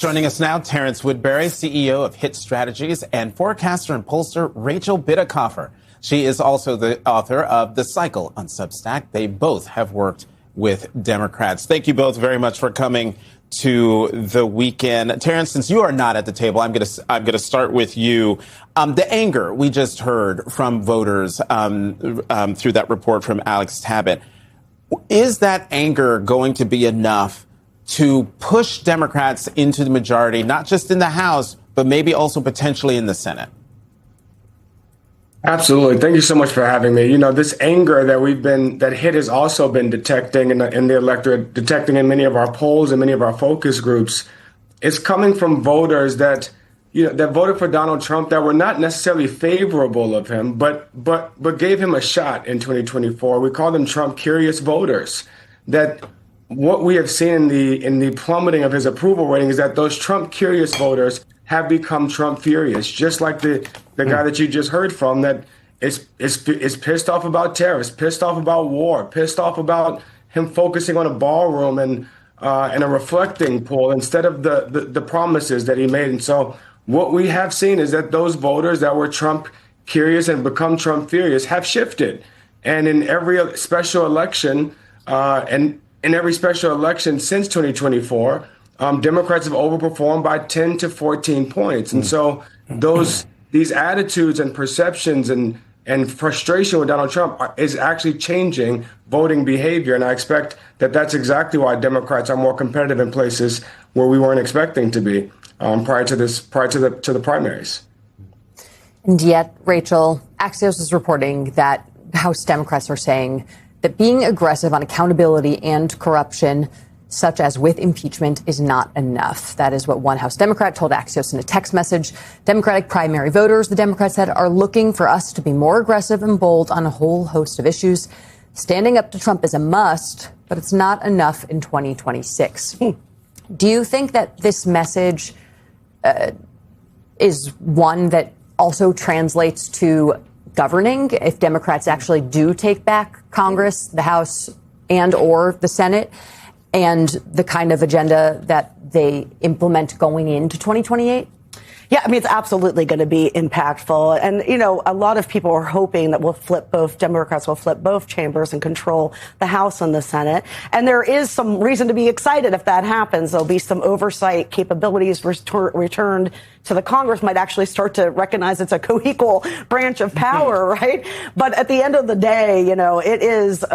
Joining us now, Terrence Woodbury, CEO of HIT Strategies, and forecaster and pollster Rachel Bitecofer. She is also the author of The Cycle on Substack. They both have worked with Democrats. Thank you both very much for coming to the weekend. Terrence, since you are not at the table, I'm going to start with you. The anger we just heard from voters through that report from Alex Tabbitt, is that anger going to be enough to push Democrats into the majority, not just in the House, but maybe also potentially in the Senate? Absolutely. Thank you so much for having me. You know, this anger that HIT has also been detecting in the electorate, detecting in many of our polls and many of our focus groups, is coming from voters that voted for Donald Trump, that were not necessarily favorable of him, but gave him a shot in 2024. We call them Trump curious voters. That what we have seen in the plummeting of his approval rating is that those Trump curious voters have become Trump furious, just like the guy that you just heard from, that is pissed off about terrorists, pissed off about war, pissed off about him focusing on a ballroom and a reflecting pool instead of the promises that he made. And so what we have seen is that those voters that were Trump curious and become Trump furious have shifted. And in every special election, since 2024, Democrats have overperformed by 10 to 14 points. And so these attitudes and perceptions and frustration with Donald Trump is actually changing voting behavior. And I expect that that's exactly why Democrats are more competitive in places where we weren't expecting to be prior to the primaries. And yet, Rachel, Axios is reporting that House Democrats are saying that being aggressive on accountability and corruption, such as with impeachment, is not enough. That is what one House Democrat told Axios in a text message. Democratic primary voters, the Democrats said, are looking for us to be more aggressive and bold on a whole host of issues. Standing up to Trump is a must, but it's not enough in 2026. Do you think that this message is one that also translates to governing, if Democrats actually do take back Congress, the House, and or the Senate, and the kind of agenda that they implement going into 2028? Yeah, I mean, it's absolutely going to be impactful. And, you know, a lot of people are hoping that Democrats will flip both chambers and control the House and the Senate. And there is some reason to be excited if that happens. There'll be some oversight capabilities returned to the Congress, might actually start to recognize it's a co-equal branch of power, right? But at the end of the day, you know, it's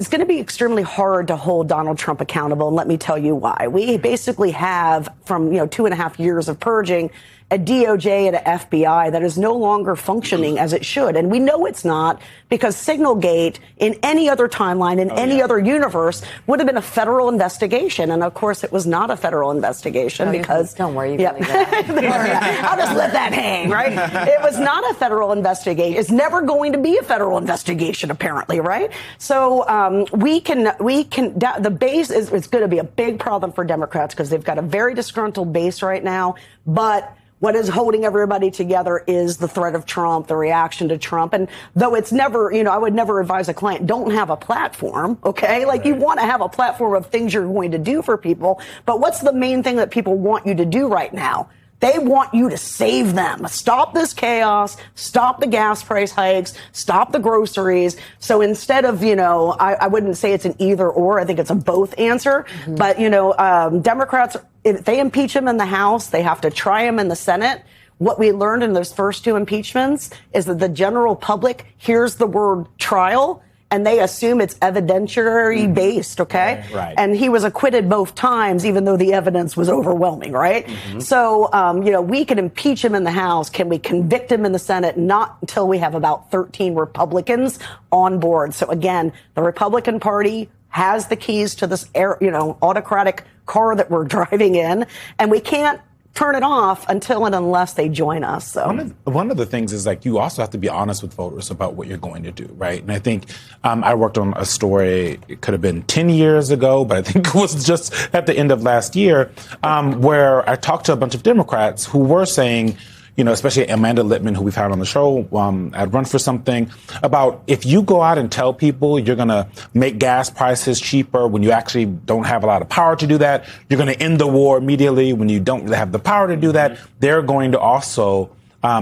going to be extremely hard to hold Donald Trump accountable, and let me tell you why. We basically have, from 2.5 years of purging, a DOJ and an FBI that is no longer functioning as it should. And we know it's not, because Signalgate, in any other timeline, in any other universe, would have been a federal investigation. And of course, it was not a federal investigation because... Don't worry, you can leave that. I'll just let that hang, right? It was not a federal investigation. It's never going to be a federal investigation, apparently, right? So the base is going to be a big problem for Democrats because they've got a very disgruntled base right now. But what is holding everybody together is the threat of Trump, the reaction to Trump. And though it's never, I would never advise a client, don't have a platform, okay? Like, you want to have a platform of things you're going to do for people. But what's the main thing that people want you to do right now? They want you to save them. Stop this chaos. Stop the gas price hikes. Stop the groceries. So instead of, I wouldn't say it's an either or. I think it's a both answer. Mm-hmm. But, Democrats, if they impeach him in the House, they have to try him in the Senate. What we learned in those first two impeachments is that the general public hears the word trial and they assume it's evidentiary based, okay? Right. And he was acquitted both times, even though the evidence was overwhelming, right? Mm-hmm. So, we can impeach him in the House. Can we convict him in the Senate? Not until we have about 13 Republicans on board. So again, the Republican Party has the keys to this, autocratic car that we're driving in, and we can't turn it off until and unless they join us. So one of the things is, like, you also have to be honest with voters about what you're going to do, right? And I think I worked on a story, it could have been 10 years ago, but I think it was just at the end of last year, where I talked to a bunch of Democrats who were saying, especially Amanda Littman, who we've had on the show at Run for Something, about if you go out and tell people you're going to make gas prices cheaper when you actually don't have a lot of power to do that, you're going to end the war immediately when you don't really have the power to do that, they're going to also,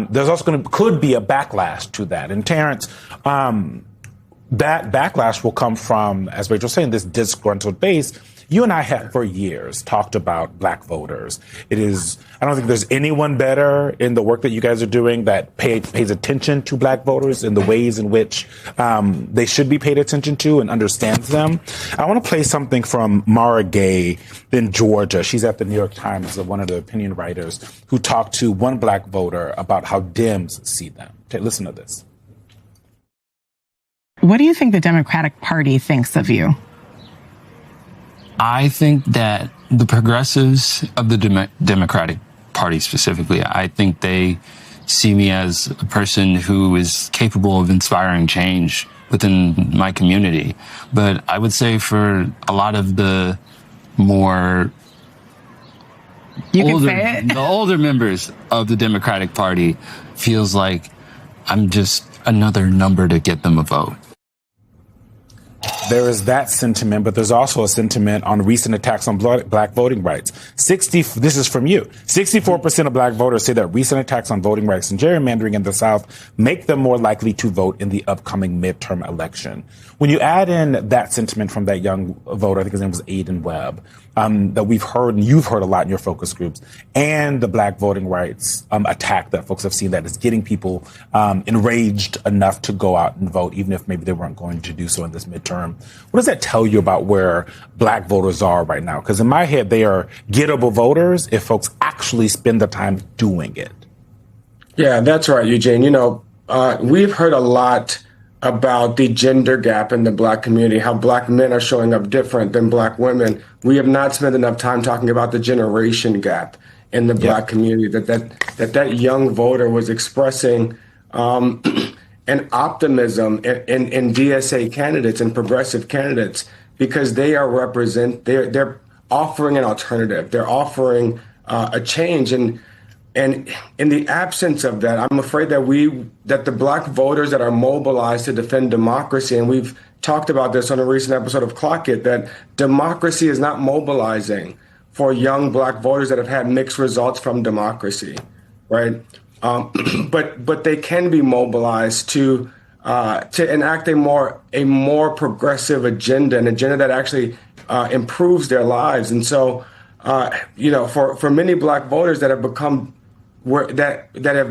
there's also could be a backlash to that. And Terrence, that backlash will come from, as Rachel was saying, this disgruntled base. You and I have for years talked about black voters. I don't think there's anyone better in the work that you guys are doing that pays attention to black voters in the ways in which they should be paid attention to and understands them. I want to play something from Mara Gay in Georgia. She's at the New York Times, one of the opinion writers, who talked to one black voter about how Dems see them. Listen to this. What do you think the Democratic Party thinks of you? I think that the progressives of the Democratic Party specifically, I think they see me as a person who is capable of inspiring change within my community. But I would say for a lot of the more the older members of the Democratic Party feels like I'm just another number to get them a vote. There is that sentiment, but there's also a sentiment on recent attacks on black voting rights. This is from you. 64% of black voters say that recent attacks on voting rights and gerrymandering in the South make them more likely to vote in the upcoming midterm election. When you add in that sentiment from that young voter, I think his name was Aiden Webb, that we've heard and you've heard a lot in your focus groups, and the black voting rights attack that folks have seen that is getting people enraged enough to go out and vote, even if maybe they weren't going to do so in this midterm. What does that tell you about where black voters are right now? Because in my head, they are gettable voters if folks actually spend the time doing it. Yeah, that's right, Eugene. We've heard a lot about the gender gap in the black community, how black men are showing up different than black women. We have not spent enough time talking about the generation gap in the black community, that young voter was expressing an optimism in DSA candidates and progressive candidates because they're offering an alternative. They're offering a change. And in the absence of that, I'm afraid that the black voters that are mobilized to defend democracy, and we've talked about this on a recent episode of Clock It, that democracy is not mobilizing for young black voters that have had mixed results from democracy, right? But they can be mobilized to enact a more progressive agenda, an agenda that actually improves their lives. And so, for many black voters that have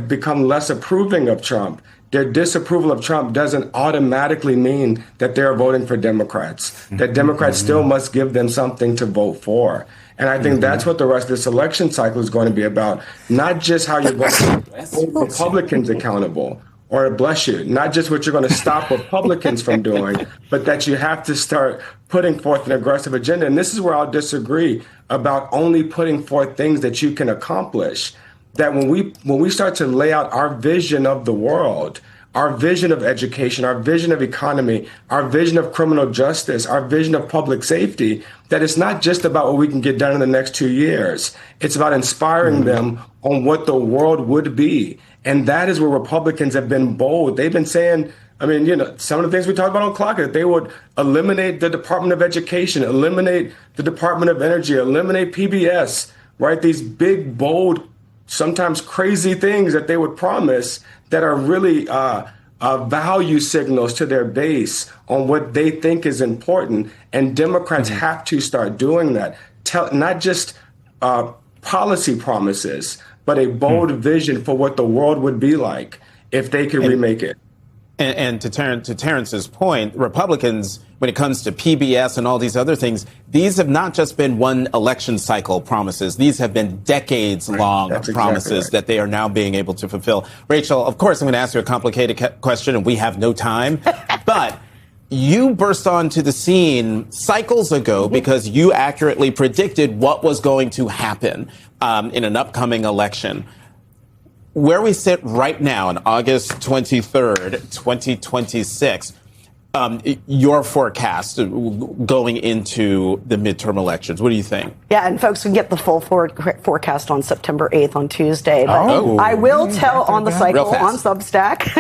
become less approving of Trump, their disapproval of Trump doesn't automatically mean that they're voting for Democrats, that Democrats still must give them something to vote for. And I think that's what the rest of this election cycle is going to be about, not just how you're going to hold Republicans accountable, or bless you, not just what you're going to stop Republicans from doing, but that you have to start putting forth an aggressive agenda. And this is where I'll disagree about only putting forth things that you can accomplish. That when we start to lay out our vision of the world, our vision of education, our vision of economy, our vision of criminal justice, our vision of public safety, that it's not just about what we can get done in the next 2 years. It's about inspiring them on what the world would be. And that is where Republicans have been bold. They've been saying, some of the things we talked about on Clock It, they would eliminate the Department of Education, eliminate the Department of Energy, eliminate PBS, right? These big, bold, sometimes crazy things that they would promise that are really value signals to their base on what they think is important. And Democrats have to start doing that. Not just policy promises, but a bold vision for what the world would be like if they could remake it. And to Terrence's point, Republicans, when it comes to PBS and all these other things, these have not just been one election cycle promises. These have been decades-long promises that they are now being able to fulfill. Rachel, of course, I'm going to ask you a complicated question, and we have no time. But you burst onto the scene cycles ago because you accurately predicted what was going to happen in an upcoming election. Where we sit right now on August 23rd, 2026, your forecast going into the midterm elections. What do you think? Yeah, and folks can get the full forecast on September 8th on Tuesday. But I will tell on the cycle on Substack.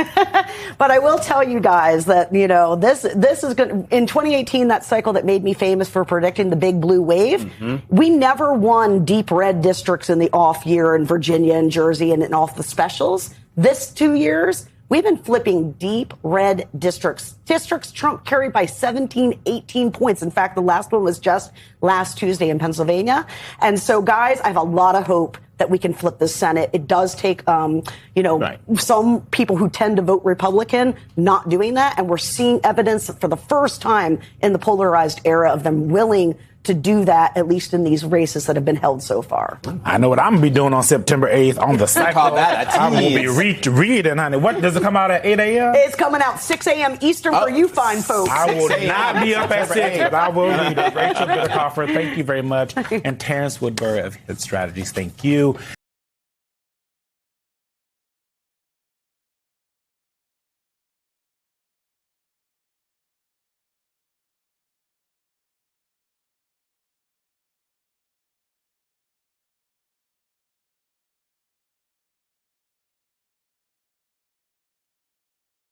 But I will tell you guys that, this is good. In 2018, that cycle that made me famous for predicting the big blue wave, we never won deep red districts in the off year in Virginia and Jersey and off the specials. This 2 years, we've been flipping deep red districts. Districts Trump carried by 17, 18 points. In fact, the last one was just last Tuesday in Pennsylvania. And so, guys, I have a lot of hope that we can flip the Senate. It does take, some people who tend to vote Republican not doing that. And we're seeing evidence for the first time in the polarized era of them willing to do that, at least in these races that have been held so far. I know what I'm going to be doing on September 8th on the cycle. I'm going to be reading, honey. What, does it come out at 8 a.m.? It's coming out 6 a.m. Eastern for you fine folks. I will not be up at 6, but I will read it. Rachel Bitecofer, thank you very much. And Terrence Woodbury of Hit Strategies, thank you.